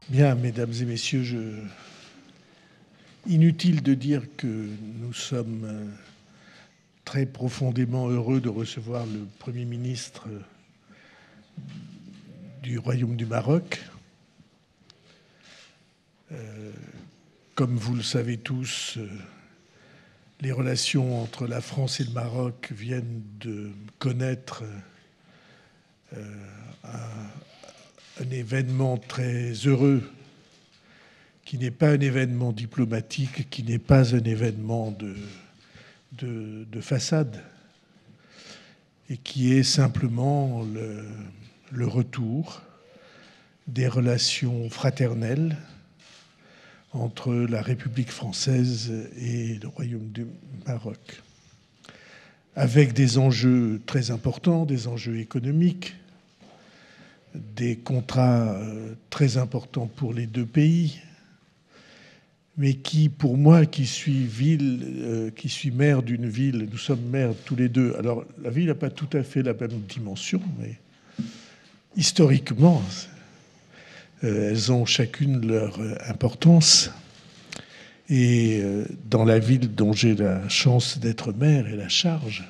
Bien, mesdames et messieurs, inutile de dire que nous sommes très profondément heureux de recevoir le Premier ministre du Royaume du Maroc. Comme vous le savez tous, les relations entre la France et le Maroc viennent de connaître un événement très heureux, qui n'est pas un événement diplomatique, qui n'est pas un événement de façade, et qui est simplement le retour des relations fraternelles entre la République française et le Royaume du Maroc, avec des enjeux très importants, des enjeux économiques, des contrats très importants pour les deux pays, mais qui, pour moi, qui suis maire d'une ville, nous sommes maires tous les deux. Alors, la ville n'a pas tout à fait la même dimension, mais historiquement, elles ont chacune leur importance. Et dans la ville dont j'ai la chance d'être maire et la charge,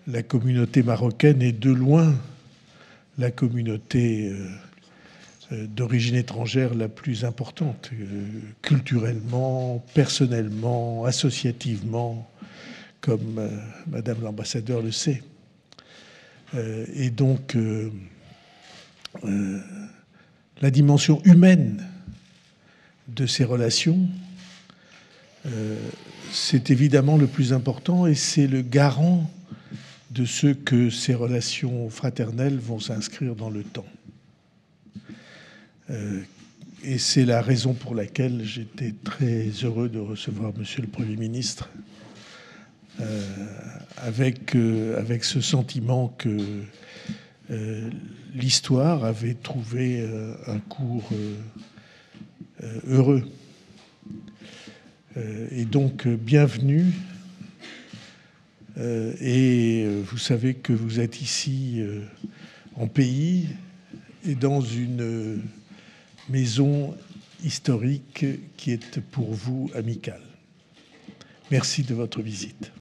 la communauté marocaine est de loin la communauté d'origine étrangère la plus importante, culturellement, personnellement, associativement, comme Madame l'ambassadeur le sait. Et donc, la dimension humaine de ces relations, c'est évidemment le plus important et c'est le garant de ce que ces relations fraternelles vont s'inscrire dans le temps. Et c'est la raison pour laquelle j'étais très heureux de recevoir Monsieur le Premier ministre, avec ce sentiment que l'histoire avait trouvé un cours heureux. Et donc, bienvenue. Et vous savez que vous êtes ici en pays et dans une maison historique qui est pour vous amicale. Merci de votre visite.